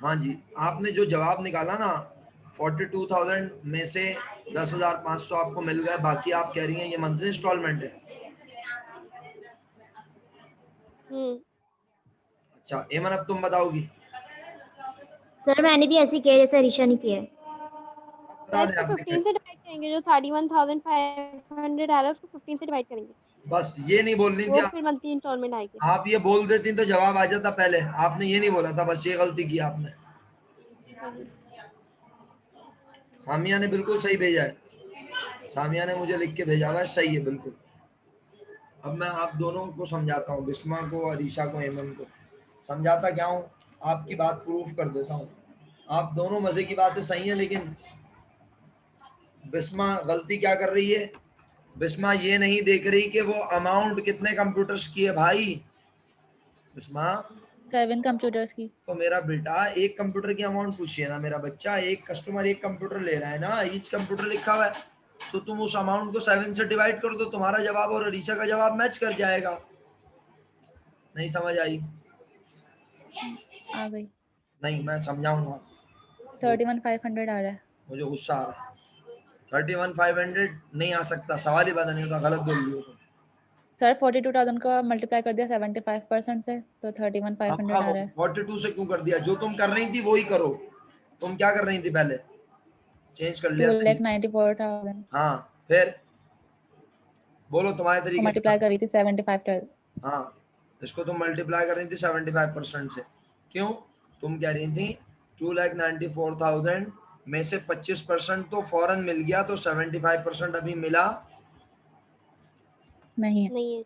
हाँ जी, आपने जो जवाब निकाला ना 42,000 में से 10,500 आपको मिल गए, बाकी आप कह रही हैं ये मंथली इंस्टॉलमेंट है। अच्छा एमन, अब तुम बताओगी। सर मैंने भी ऐसे किया जैसे ऋषा ने किया है। बता दें इसको आपने 15 से डिवाइड करेंगे, जो 31,500 आ रहा है उसको 15 से डिवाइड करेंगे, बस ये नहीं बोलनी थी वो आप, फिर मंथली इंस्टॉलमेंट आएगी। आप ये बोल देती तो जवाब आ जाता पहले, आपने ये नहीं बोला था, बस ये गलती की आपने। सामिया ने बिल्कुल सही भेजा है, सामिया ने मुझे लिख के भेजा हुआ है, सही है बिल्कुल। अब मैं आप दोनों को समझाता हूँ, बिस्मा को और ईशा को, हेमंत को समझाता क्या हूँ, आपकी बात प्रूफ कर देता हूँ। आप दोनों मजे की बातें सही है, लेकिन बिस्मा गलती क्या कर रही है, बिस्मा ये नहीं देख रही कि वो अमाउंट कितने कंप्यूटर्स की है भाई। बिस्मा 7 कंप्यूटर्स की। तो मेरा बेटा एक कंप्यूटर की अमाउंट पूछिए ना, मेरा बच्चा, एक कस्टमर एक कंप्यूटर ले रहा है ना, ईच कंप्यूटर लिखा हुआ है, तो तुम उस अमाउंट को 7 से डिवाइड कर दो, तुम्हारा जवाब और अरीशा का जवाब मैच कर जाएगा। नहीं समझ आई? आ गई। नहीं, मैं समझाऊंगा। 31,500 आ रहा है। मुझे गुस्सा आ रहा है। 31,500 नहीं आ सकता, सवाल ही पता नहीं होता, गलत बोल रही हो तुम। सर 42,000 का मल्टीप्लाई कर दिया 75% से, तो 31,500 आ रहा है। 42 से क्यों कर दिया? जो तुम कर रही थी वही करो। तुम क्या कर रही थी पहले? चेंज कर लिया। 2,94,000 हाँ, फिर बोलो तुम्हारे को तरीके से। मल्टीप्लाई कर रही थी 75। हाँ, इसको तुम मल्टीप्लाई कर रही थी 75% से। क्यों? तुम कह रही थी 2,94,000 में से 25% तो फौरन मिल गया, तो 75% अभी मिला नहीं है। नहीं है।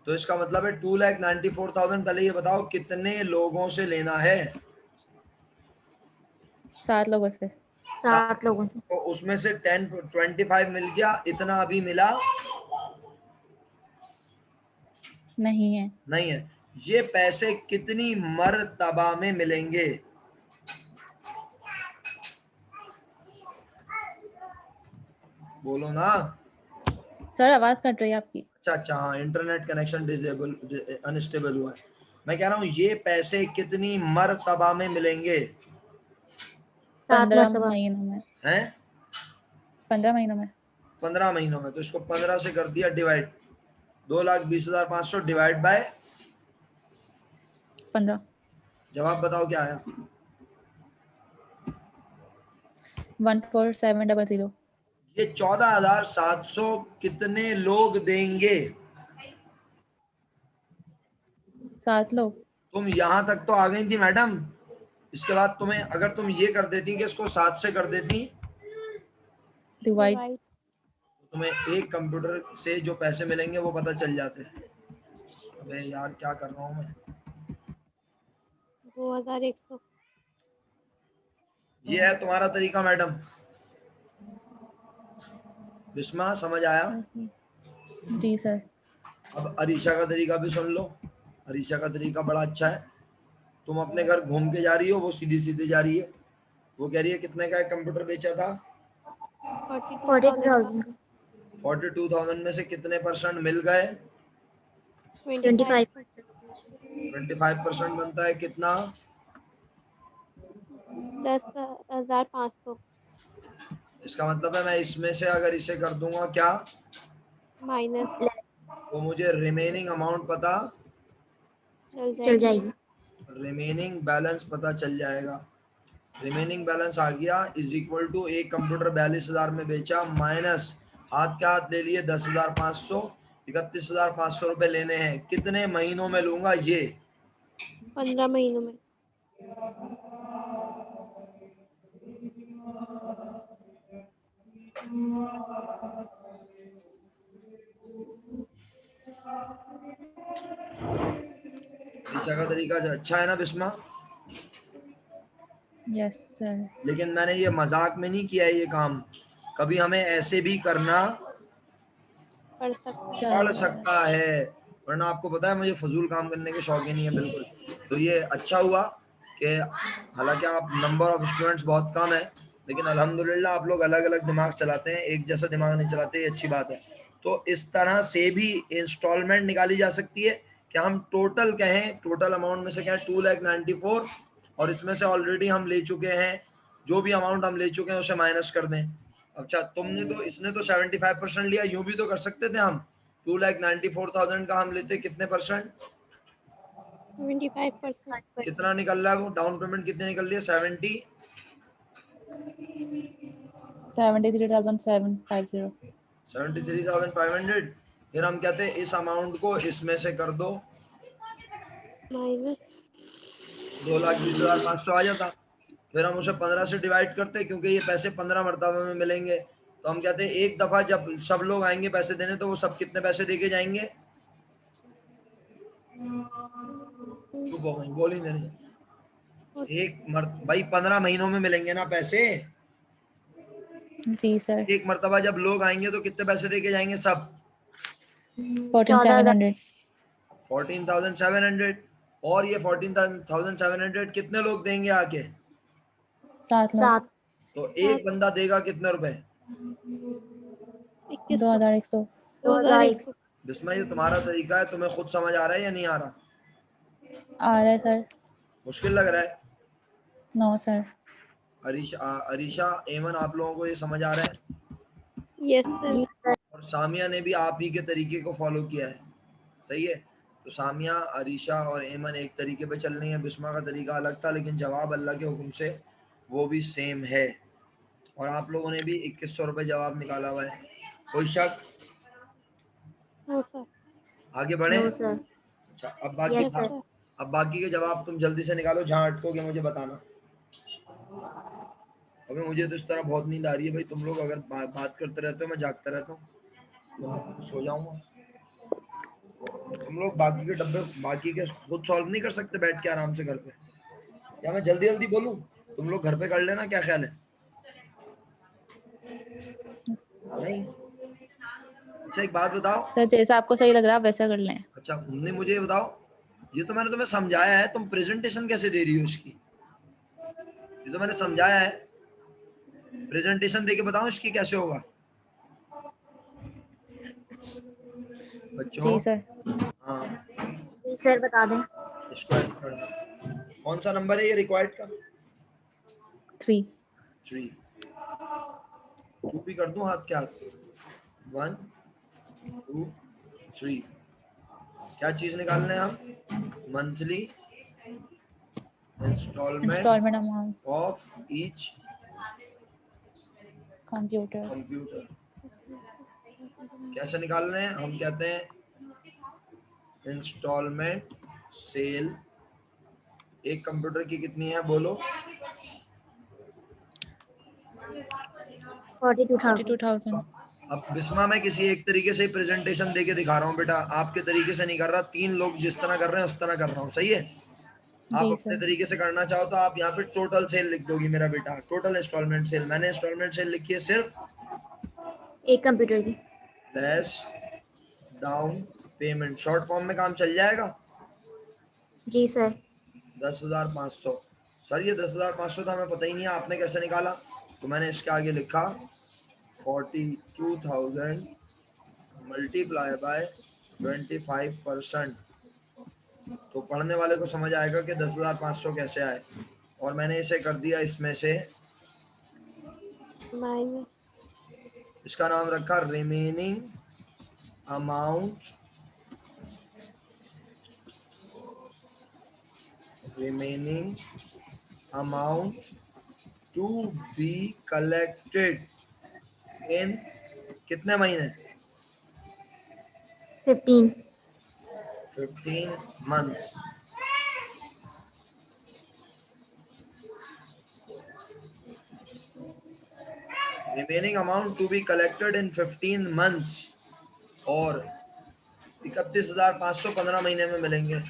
तो इसका मतलब है 2,94,000। पहले ये बताओ कितने लोगों से लेना है? 7 लोगों से। 7 लोगों से। तो उसमें से 25 मिल गया, इतना अभी मिला नहीं है। नहीं है। ये पैसे कितनी मर्तबा में मिलेंगे? बोलो ना। सर आवाज कट रही है आपकी। अच्छा अच्छा, हाँ, इंटरनेट कनेक्शन डिसेबल, अनस्टेबल हुआ है। मैं कह रहा हूँ ये पैसे कितनी मर्तबा में मिलेंगे? 7 15 मरतबा। महीनों में। हैं? 15 महीनों में। 15 महीनों में। तो इसको 15 से कर दिया डिवाइड, 2,20,500 डिवाइड बाय 15। जवाब बताओ क्या आया? 14700। ये 14,700 कितने लोग देंगे? 7 लोग। तुम यहां तक तो आ गई थी मैडम, इसके बाद तुम्हें अगर तुम ये कर देती कि इसको 7 से कर देती, डिवाइड। तुम्हें एक कंप्यूटर से जो पैसे मिलेंगे वो पता चल जाते। अबे यार क्या कर रहा हूँ मैं? 2,100। ये है तुम्हारा तरीका मैडम। बिस्मा समझ आया? जी सर। अब अरीशा का तरीका भी सुन लो। अरीशा का तरीका बड़ा अच्छा है। तुम अपने घर घूम के जा रही हो, वो सीधी सीधी जा रही है, वो कह रही है कितने का एक कंप्यूटर बेचा था? 42,000। 42,000 में से कितने परसेंट मिल गए? 25%। 25% बनता है कितना? 10,500 इसका मतलब है मैं इसमें से अगर इसे कर दूंगा क्या, माइनस तो मुझे रिमेनिंग अमाउंट पता चल चल जाएगी। जाएगी। रिमेनिंग बैलेंस पता चल जाएगा। रिमेनिंग बैलेंस आ गया इज इक्वल टू एक कंप्यूटर 42,000 में बेचा, माइनस हाथ के हाथ ले लिए 10,500, 31,500 रुपए लेने हैं। कितने महीनों में लूंगा ये? 15 महीनों में। ईशा का तरीका अच्छा है ना बिस्मा? Yes sir. लेकिन मैंने ये मजाक में नहीं किया है ये काम, कभी हमें ऐसे भी करना पड़ सकता है, वरना आपको पता है मुझे फजूल काम करने के शौक ही नहीं है बिल्कुल। तो ये अच्छा हुआ कि हालांकि आप नंबर ऑफ स्टूडेंट्स बहुत कम है, लेकिन अल्हम्दुलिल्लाह आप लोग अलग अलग दिमाग चलाते हैं, एक जैसा दिमाग नहीं चलाते, ये अच्छी बात है। तो इस तरह से भी इंस्टॉलमेंट निकाली जा सकती है कि हम टोटल कहें, टोटल अमाउंट में से कहें 2,94,000 और इसमें से ऑलरेडी हम ले चुके हैं, जो भी अमाउंट हम ले चुके हैं उसे माइनस कर दें। अच्छा तुमने तो, इसने तो 75% लिया, यूं भी तो कर सकते थे हम, 2,94,000 का हम लेते कितने परसेंट, 75%. कितना निकल रहा है वो, डाउन पेमेंट कितनी निकल रही है, 73,750. 73,500। फिर हम कहते हैं इस अमाउंट को इसमें से कर दो, Minus. 2,20,500 आ जाता। फिर हम उसे 15 से डिवाइड करते, क्योंकि ये पैसे 15 मरतबा में मिलेंगे। तो हम कहते हैं एक दफा जब सब लोग आएंगे पैसे देने, तो वो सब कितने पैसे देके जाएंगे, चुप हो गई, बोल ही नहीं। भाई 15 महीनों में मिलेंगे ना पैसे, जी सर. एक मरतबा जब लोग आएंगे तो कितने पैसे देके जाएंगे सब, 14,700. 14,700। और ये 14,700 कितने लोग देंगे आके, 7 लोग. 7 तो एक बंदा देगा कितने रुपए, 2,100. 2,100 बिस्मा ये तुम्हारा तरीका है, तुम्हें खुद समझ आ रहा है या नहीं आ रहा, आ रहा है सर. मुश्किल लग रहा है। No sir. अरीशा, एमन, आप लोगों को ये समझ आ रहा है? Yes, sir. जी सर। और सामिया ने भी आप ही के तरीके को फॉलो किया है, सही है। तो सामिया, अरीशा और एमन एक तरीके पे चल रही है, बिस्मा का तरीका अलग था, लेकिन जवाब अल्लाह के हुक्म से वो भी सेम है। और आप लोगों ने भी 2100 रुपये जवाब निकाला हुआ है, कोई शक? No, sir. आगे बढ़े? No sir. अच्छा अब बाकी Yes, sir. अब बाकी के जवाब तुम जल्दी से निकालो, जहाँ अटकोगे मुझे बताना। अबे मुझे तो इस तरह बहुत नींद आ रही है भाई, तुम लोग अगर बात करते रहते हो मैं जागता रहता हूँ, तो सो जाऊंगा। तुम लोग बाकी के डब्बे बाकी के खुद सॉल्व नहीं कर सकते बैठ के आराम से घर पे, या मैं जल्दी जल्दी बोलूं, तुम लोग घर पे कर लेना, क्या ख्याल है? नहीं? अच्छा एक बात बताओ, सर जैसा आपको सही लग रहा है आप वैसा कर लें. अच्छा उन्होंने मुझे ये बताओ, ये तो मैंने तुम्हें समझाया है, तुम प्रेजेंटेशन कैसे दे रही हो इसकी? ये तो मैंने समझाया है, प्रेजेंटेशन देके बताओ इसकी कैसे होगा बच्चों। जी सर. हाँ जी सर बता दें। इसको ऐड करना। कौन सा नंबर है ये रिक्वायर्ड का? 3. 3। 2 भी कर दूं हाथ के हाथ, 1 2 3। क्या चीज निकालना है हम? Monthly installment amount of each computer. Computer. कैसे निकाल रहे हैं हम? कहते हैं इंस्टॉलमेंट सेल। एक कंप्यूटर की कितनी है बोलो? 42,000। 42,000. अब बिस्मा मैं किसी एक तरीके से प्रेजेंटेशन देके दिखा रहा हूँ बेटा, आपके तरीके से नहीं कर रहा। 3 लोग जिस तरह कर रहे हैं उस तरह कर रहा हूँ, सही है? आप जी अपने सर. तरीके से करना चाहो तो आप यहाँ पे टोटल सेल लिख दोगी मेरा बेटा, टोटल इंस्टॉलमेंट सेल। मैंने इंस्टॉलमेंट सेल लिखी है सिर्फ एक कंप्यूटर की। Less down payment, short form में काम चल जाएगा। जी सर। 10,500। सर ये 10,500 था, हमें पता ही नहीं है, आपने कैसे निकाला? तो मैंने इसके आगे लिखा 42,000 मल्टीप्लाई बाय 25%। तो पढ़ने वाले को समझ आएगा कि 10,500 कैसे आए। और मैंने इसे कर दिया इसमें से, Minus. इसका नाम रखा remaining amount, to be collected in कितने महीने? 15। 15 months। Remaining amount to be collected in 15 months। और 31,500 15 महीने में मिलेंगे।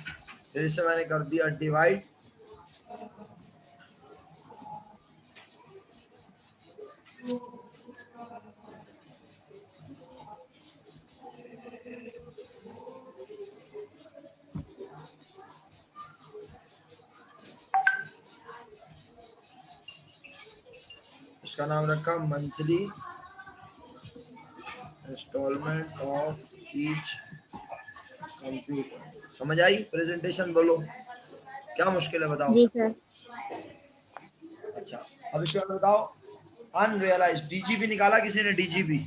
फिर इसे मैंने कर दिया डिवाइड, इसका नाम रखा monthly installment of each computer. समझ आई? प्रेजेंटेशन बोलो। क्या मुश्किल है बताओ। जी सर। अच्छा अब इसके बाद बताओ, अनरियलाइज डीजीपी निकाला किसी ने? DGP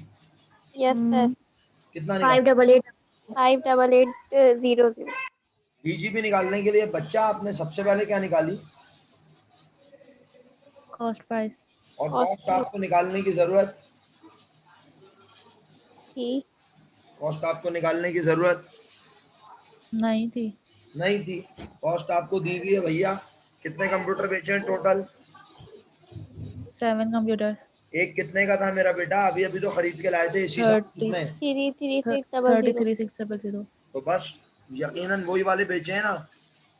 yes sir. कितना निकाला? 588 5880. डीजीपी निकालने के लिए बच्चा आपने सबसे पहले क्या निकाली? कॉस्ट प्राइस और Cost कॉस्ट आपको निकालने की जरूरत? थी. कॉस्ट आपको निकालने की जरूरत नहीं थी। नहीं थी। कॉस्ट आपको दी हुई है भैया। कितने कंप्यूटर बेचे हैं टोटल? 7 कंप्यूटर। एक कितने का था मेरा बेटा? अभी अभी तो खरीद के लाए थे इसी साल 30 में। 33600. 33,600। तो बस यकीनन वही वाले बेचे हैं ना।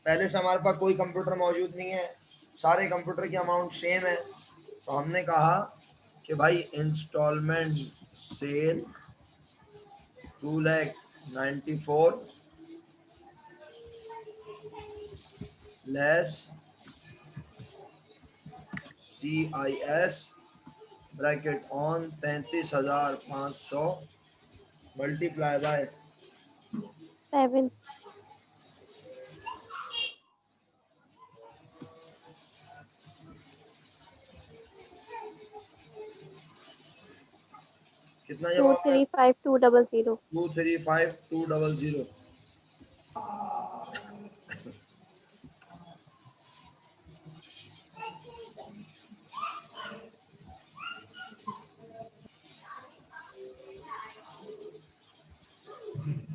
पहले से हमारे पास कोई कंप्यूटर मौजूद नहीं है, सारे कंप्यूटर की अमाउंट सेम है। तो हमने कहा कि भाई installment sale 2,94,000 less CIS bracket on 33,500 multiply by 7. कितना जवाब है? 235200. 235,200।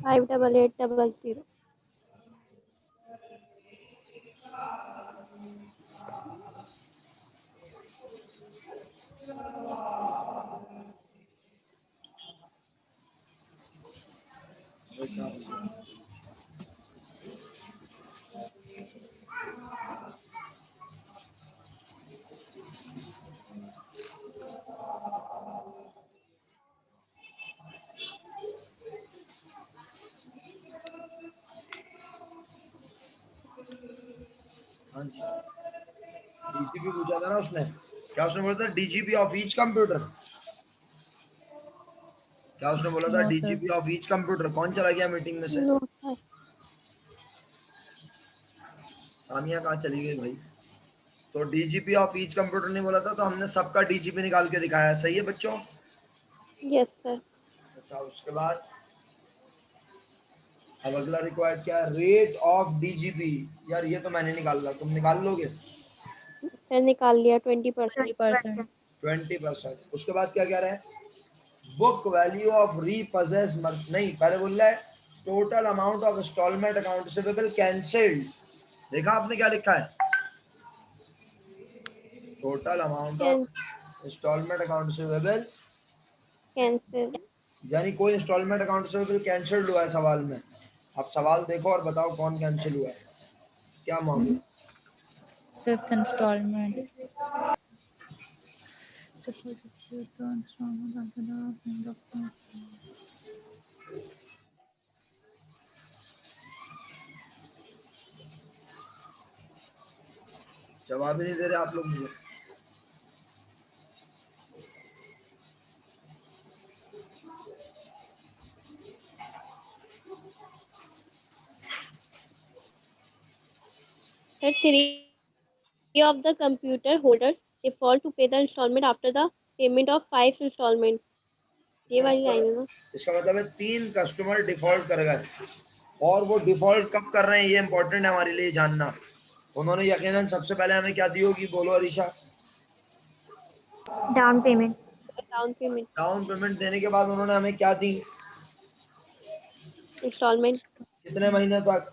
58800. हाँ जी, डीजीपी पूछा था ना उसने। क्या उसने बोला था? DGP of each computer. क्या उसने बोला था? No sir. DGP of each computer. कौन चला गया मीटिंग में से? No sir. सानिया कहाँ चली गई भाई? तो डीजीपी ऑफ ईच कंप्यूटर नहीं बोला था, तो हमने सबका डीजीपी निकाल के दिखाया। सही है बच्चों? Yes sir. अच्छा उसके बाद अब अगला रिक्वायर्ड क्या है? Rate of DGP. यार ये तो मैंने निकाला, तुम निकाल लोगे? सर निकाल लिया 20%. 20%। 20%। उसके बाद क्या कह रहा है? बुक वैल्यू ऑफ रीपोजेस नहीं, पहले बोल रहा है total amount of installment account receivable cancelled. देखा आपने क्या लिखा है? Total amount Can of installment account receivable, cancel. यानी कोई इंस्टॉलमेंट अकाउंट रिसीवेबल कैंसिल्ड हुआ है सवाल में। आप सवाल देखो और बताओ कौन कैंसिल हुआ है, क्या मामला? 5th instalment. जवाब ही नहीं दे रहे आप लोग मुझे। Sir, 3 of the computer holders default to pay the installment after the payment of 5 installment. ये वाली लाइन है ना? इसका मतलब है 3 कस्टमर डिफॉल्ट कर गए, और वो डिफॉल्ट कब कर रहे हैं ये इंपॉर्टेंट है हमारे लिए जानना। उन्होंने यकीनन सबसे पहले हमें क्या दी होगी? बोलो Arisha. Down payment. Down payment. Down payment देने के बाद उन्होंने हमें क्या दी? Installment. कितने महीने तक?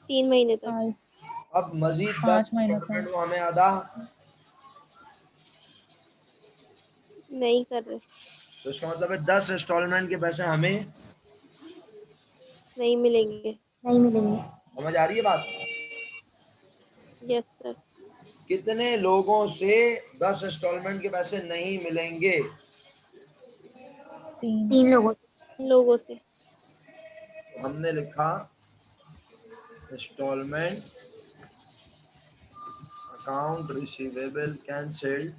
3 महीने तक. अब मजीद 10 5 महीने इंस्टॉलमेंट तक। वो हमें अदा, नहीं कर रहे. तो इसका मतलब है 10 इंस्टॉलमेंट के पैसे हमें नहीं मिलेंगे. नहीं मिलेंगे। समझ आ रही है बात? Yes sir. कितने लोगों से 10 इंस्टॉलमेंट के पैसे नहीं मिलेंगे? 3। 3 लोगों। लोगों से. तो हमने लिखा installment account receivable cancelled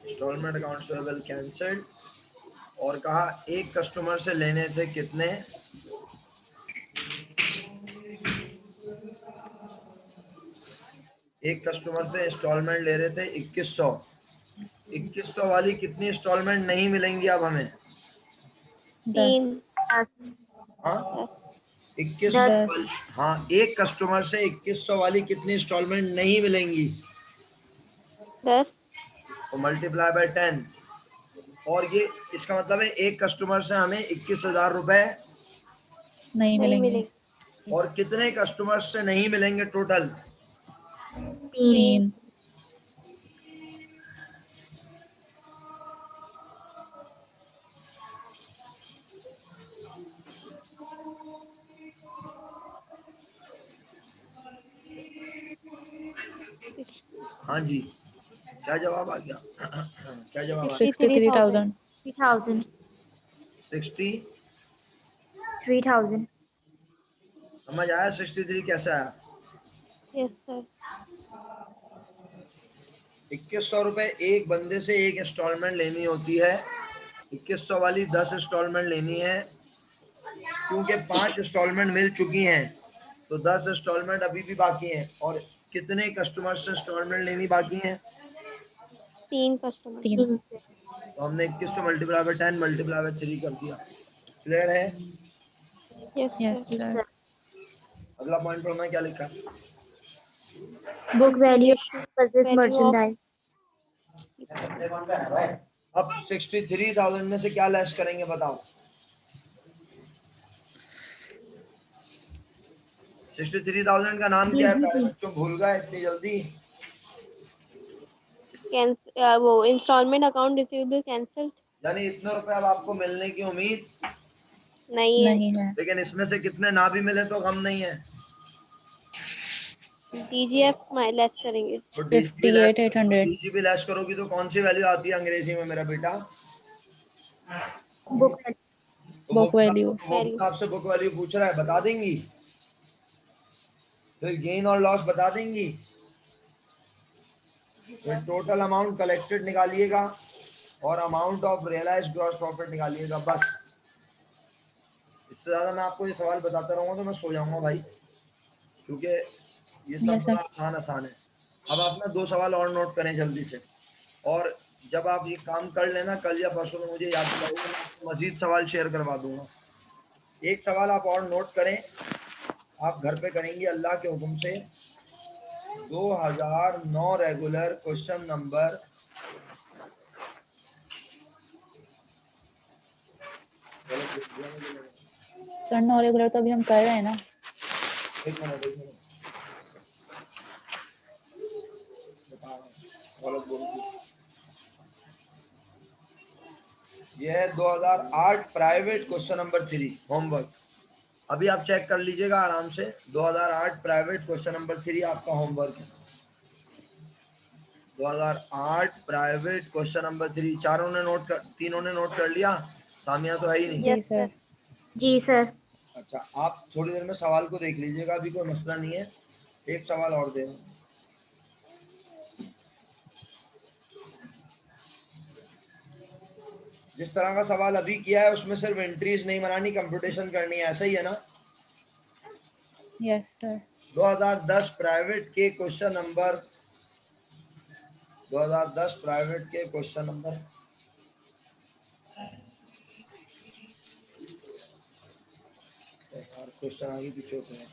installment account receivable cancelled और कहा एक कस्टमर से लेने थे कितने, एक कस्टमर से इंस्टॉलमेंट ले रहे थे 2100। 2100 वाली कितनी इंस्टॉलमेंट नहीं मिलेंगी अब हमें? 3 10 हाँ 2100 10 वाली, हाँ एक कस्टमर से 2100 वाली कितनी इंस्टॉलमेंट नहीं मिलेंगी? 10 तो मल्टीप्लाई बाय 10। और ये इसका मतलब है एक कस्टमर से हमें 21,000 रुपए, नहीं नहीं मिलेंगे। मिलेंगे। और कितने कस्टमर्स से नहीं मिलेंगे टोटल? 3 3। हाँ जी, क्या जवाब आ गया? क्या जवाब आ गया? 63,000। 3000 60। 3000 समझ आया 63 कैसे आया? Yes sir. 2100 रुपए एक बंदे से एक इंस्टॉलमेंट लेनी होती है। 2100 वाली 10 इंस्टॉलमेंट लेनी है, क्योंकि 5 इंस्टॉलमेंट मिल चुकी हैं, तो 10 इंस्टॉलमेंट अभी भी बाकी हैं। और कितने कस्टमर से इंस्टॉलमेंट लेनी बाकी हैं? 3 कस्टमर। 3। तो हमने 2100 मल्टीप्लाई बाय 10 मल्टीप्लाई बाय 3 कर दिया। क्लियर है? Yes yes sir. Sir. Sir. अगला पॉइंट पर मैं क्या लिखा? Book value Consideration purchase value of merchandise. अब 63,000 में से क्या लेस करेंगे बताओ? 63,000 का नाम क्या है प्यारे बच्चों, भूल गए इतनी जल्दी? वो इंस्टॉलमेंट अकाउंट रिसीवेबल कैंसिल्ड यानी इतने रुपए अब आपको मिलने की उम्मीद, नहीं है। नहीं है। लेकिन इसमें से कितने ना भी मिले तो गम नहीं है। DGF लेस करेंगे। तो 58,800। डीजीपी लेस करोगी तो कौन सी वैल्यू आती है अंग्रेजी में मेरा बेटा? बुक तो बुक वैल्यू। वो भी तो आपसे बुक वैल्यू पूछ रहा है, बता देंगी? फिर गेन और लॉस बता देंगी? फिर टोटल अमाउंट कलेक्टेड निकालिएगा और amount of realise gross profit निकालिएगा, बस। इससे ज्यादा मैं आपको ये सवाल बताता रहूंगा तो मैं सो जाऊंगा भाई, क्योंकि ये सब यस बड़ा सर। आसान आसान है। अब आप ना 2 सवाल और नोट करें जल्दी से, और जब आप ये काम कर लेना कल या परसों में मुझे याद दिलाइएगा, मैं आपको मजीद सवाल शेयर करवा दूंगा। एक सवाल आप और नोट करें, आप घर पे करेंगे अल्लाह के हुक्म से। 2009 regular question number, sir 9 regular तो अभी हम कर रहे हैं ना। एक मिनट बता रहा हूँ, गलत बोल दिया। ये है 2008 प्राइवेट क्वेश्चन नंबर 3 होमवर्क। अभी आप चेक कर लीजिएगा आराम से। 2008 प्राइवेट क्वेश्चन नंबर 3 आपका होमवर्क है। 2008 प्राइवेट क्वेश्चन नंबर 3 चारों ने नोट कर, तीनों ने नोट कर लिया? सामिया तो है ही नहीं। जी यस सर। सर। जी सर। अच्छा, आप थोड़ी देर में सवाल को देख लीजिएगा, अभी कोई मसला नहीं है। एक सवाल और दे, जिस तरह का सवाल अभी किया है उसमें सिर्फ एंट्रीज नहीं बनानी, कंप्यूटेशन करनी है, ऐसा ही है ना? Yes sir. 2010 प्राइवेट के क्वेश्चन नंबर, 2010 प्राइवेट के क्वेश्चन नंबर, क्वेश्चन आगे पीछे होते हैं,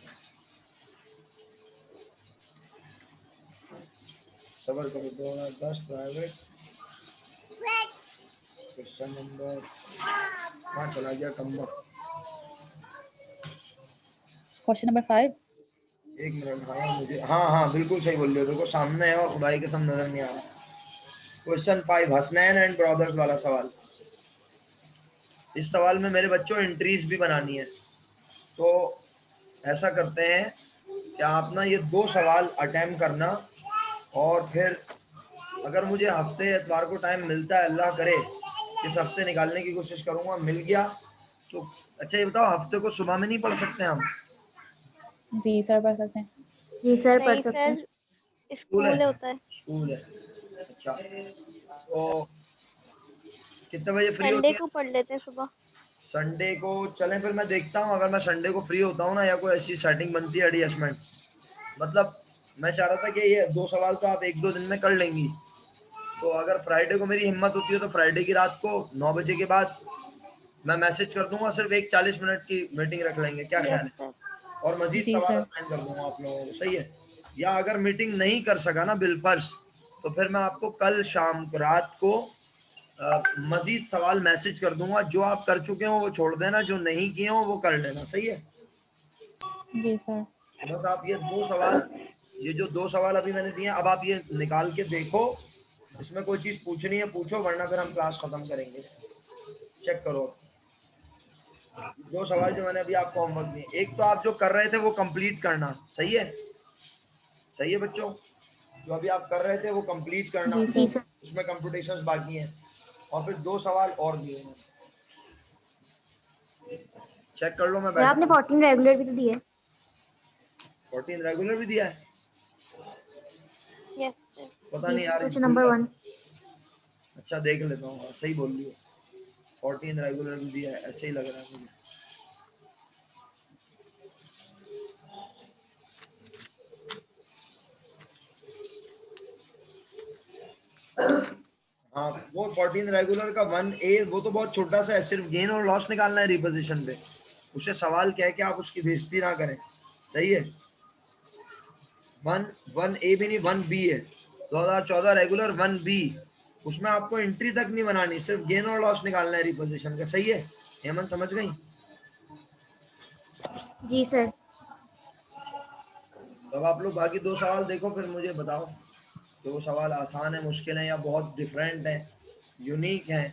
सबर करो। 2010 प्राइवेट क्वेश्चन नंबर, कहाँ चला गया कम्बा? Question number 5। एक मिनट, हाँ मुझे, हाँ हाँ बिल्कुल सही बोल रहे हो, देखो सामने है और खुदाई के सब नजर नहीं आ रहा। क्वेश्चन 5 हसनैन एंड ब्रदर्स वाला सवाल। इस सवाल में मेरे बच्चों एंट्रीज भी बनानी है, तो ऐसा करते हैं कि आप ना ये 2 सवाल अटेम्प्ट करना, और फिर अगर मुझे हफ्ते एतवार को टाइम मिलता है, अल्लाह करे इस हफ्ते निकालने की कोशिश करूंगा, मिल गया तो। अच्छा ये बताओ, हफ्ते को सुबह में नहीं पढ़ सकते हम? जी सर पढ़ सकते हैं। जी सर पढ़ नहीं सकते हैं। सर, स्कूल है, स्कूल होता है। स्कूल है। अच्छा, तो कितने बजे फ्री होती संडे है? को पढ़ लेते हैं सुबह। संडे को चलें, फिर मैं देखता हूँ अगर मैं संडे को फ्री होता हूँ ना, या कोई ऐसी सेटिंग बनती है एडजस्टमेंट, मतलब मैं चाह रहा था कि ये 2 सवाल तो आप 1-2 दिन में कर लेंगी, तो अगर फ्राइडे को मेरी हिम्मत होती है तो फ्राइडे की रात को 9 बजे के बाद मैं मैसेज कर दूंगा, सिर्फ एक 40 मिनट की मीटिंग रख लेंगे, क्या ख्याल यस है? सर। और मजीद जी सवाल सर। असाइन कर दूंगा आप लोगों को, सही है? या अगर मीटिंग नहीं कर सका ना बिलफर्ज, तो फिर मैं आपको कल शाम रात को मजीद सवाल मैसेज कर दूंगा, जो आप कर चुके हो वो छोड़ देना, जो नहीं किए हो वो कर लेना, सही है? जी सर। बस आप ये 2 सवाल, ये जो 2 सवाल अभी मैंने दिए, अब आप ये निकाल के देखो, इसमें कोई चीज पूछनी है पूछो, वरना फिर हम क्लास खत्म करेंगे। चेक करो 2 सवाल जो मैंने अभी आपको होमवर्क दिए, एक तो आप जो कर रहे थे वो कंप्लीट करना, सही है? सही है बच्चों? जो अभी आप कर रहे थे वो कंप्लीट करना, जी जी सर। सर। उसमें कंप्यूटेशंस बाकी हैं, और फिर 2 सवाल और दिए हैं, चेक कर लो, मैं सर बैठा आपने हूँ। 14 रेगुलर भी तो दिए। 14 रेगुलर भी दिया है, यस सर। पता जी नहीं सर, यार, क्वेश्चन भूल नंबर जाता 1। हूँ। अच्छा देख लेता हूँ, हाँ, सही बोल रही हो, 14 रेगुलर भी दिया है, ऐसे ही लग रहा है मुझे। हाँ, वो 14 रेगुलर का 1A वो तो बहुत छोटा सा है, सिर्फ गेन और लॉस निकालना है रिपोजिशन पे, उसे सवाल कह के आप उसकी बेइज्जती ना करें, सही है? 1A भी नहीं, 1B है, 2014 रेगुलर 1B, उसमें आपको एंट्री तक नहीं बनानी, सिर्फ गेन और लॉस निकालना है रिपोजिशन का, सही है? हेमंत समझ गई? जी सर। तो अब आप लोग बाकी 2 सवाल देखो, फिर मुझे बताओ 2 सवाल आसान है, मुश्किल है, या बहुत डिफरेंट है, यूनिक है।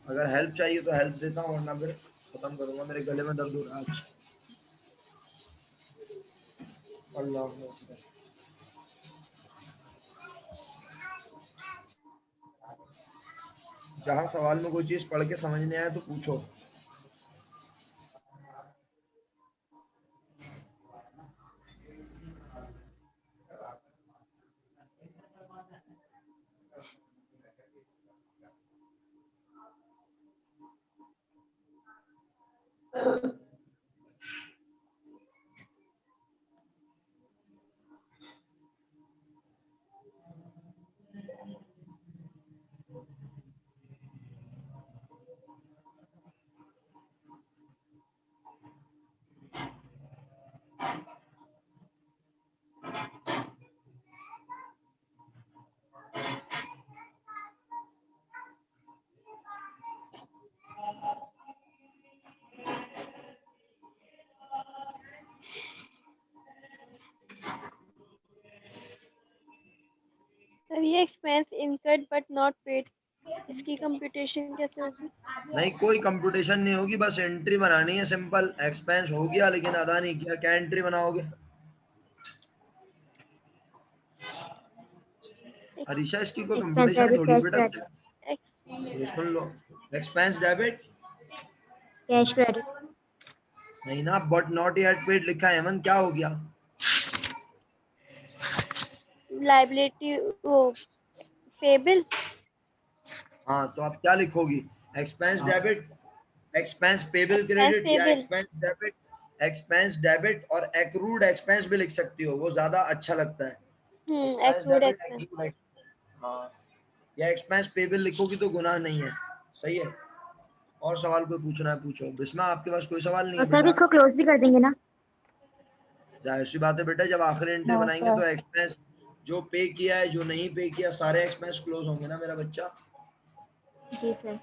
अगर हेल्प चाहिए तो हेल्प देता हूँ, वरना फिर खत्म करूंगा, मेरे गले में दर्द हो रहा है आज। अल्लाह अकबर। जहाँ सवाल में कोई चीज पढ़ के समझ नहीं आया तो पूछो। सर ये expense incurred but not paid, इसकी कंप्यूटेशन कैसे होगी? नहीं, कोई कंप्यूटेशन नहीं होगी, बस एंट्री बनानी है, सिंपल। एक्सपेंस हो गया लेकिन अदा नहीं किया, क्या एंट्री बनाओगे? अरीशा, इसकी कोई एक्सपेंस कंप्यूटेशन डेबिट, थोड़ी कैश बेटा, क्रेडिट। ये सुन लो, एक्सपेंस डेबिट कैश क्रेडिट। नहीं ना, बट नॉट येट पेड लिखा है, हेमंत क्या हो गया? लाइबिलिटी वो पेबल। हाँ, तो आप क्या लिखोगी? Expense debit, expense payable expense credit, या payable. Expense debit? Expense debit और एक्रूड एक्सपेंस भी लिख सकती हो, वो ज्यादा अच्छा लगता है। Expense accrued debit, expense. Accrued, हाँ, या एक्सपेंस पेबल लिखोगी तो गुनाह नहीं है, सही है? और सवाल कोई पूछना है पूछो। बिस्मा, आपके पास कोई सवाल नहीं और है सर भी बेटा? इसको क्लोज भी कर देंगे ना? जाहिर सी बात है बेटा, जब आखिरी एंट्री नो बनाएंगे सर। तो एक्सपेंस जो पे किया है, जो नहीं पे किया, सारे एक्सपेंस क्लोज होंगे ना मेरा बच्चा। जी सर।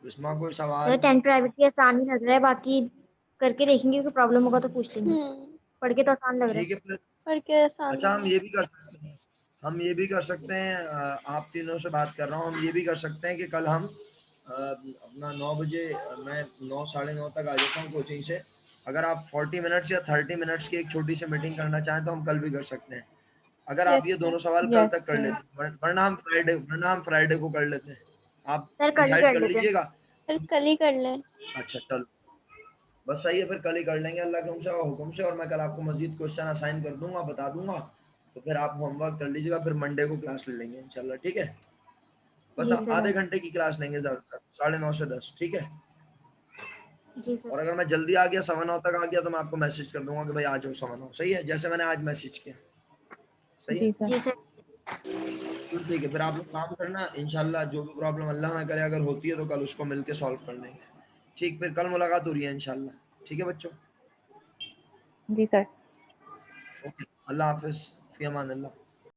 बिस्मा कोई सर सवाल? 10 प्राइवेट की आसान ही लग रहा है, बाकी करके देखेंगे, कोई प्रॉब्लम होगा तो पूछ लेंगे। पढ़ के तो आसान लग रहा ठीक है फिर। पढ़ के आसान अच्छा लग हम रहा ये भी कर सकते हैं, हम ये भी कर सकते हैं, आप तीनों से बात कर रहा हूँ, हम ये भी कर सकते हैं कि कल हम अपना 9 बजे, मैं 9 साढ़े 9 तक आ जाता हूँ कोचिंग से। अगर आप 40 मिनट्स या 30 मिनट्स की एक छोटी सी मीटिंग करना चाहें तो हम कल भी कर सकते हैं, अगर आप यस ये सर। दोनों सवाल कल यस तक कर सर। लेते हैं। वरना हम फ्राइडे को कर लेते हैं, आप सर कल ही डिसाइड कर कर लेते हैं। लीजिएगा। सर कल ही कर लें। अच्छा चलो, बस सही है, फिर कल ही कर लेंगे अल्लाह के हुक्म से। और मैं कल आपको मजीद क्वेश्चन असाइन कर दूंगा, बता दूंगा, तो फिर आप होमवर्क कर लीजिएगा, फिर मंडे को क्लास ले लेंगे इंशाल्लाह, ठीक है। बस जी हम सर। आधे घंटे की क्लास लेंगे ज़्यादा से ज़्यादा, 9:30 से 10, ठीक है। जी सर। और अगर मैं जल्दी आ गया, 9:15 तक आ गया, तो मैं आपको मैसेज कर दूंगा कि भाई आ जाओ 9:15, सही है, जैसे मैंने आज मैसेज किया, सही है। जी सर। जी सर। तो ठीक है, फिर आप लोग काम करना इंशाल्लाह, जो भी प्रॉब्लम अल्लाह ना करे अगर होती है तो कल उसको मिलके सॉल्व कर लेंगे, ठीक। फिर कल मुलाकात हो रही है इंशाल्लाह, ठीक है बच्चों। जी सर। ओके, अल्लाह हाफिज़, फ़ी अमान अल्लाह।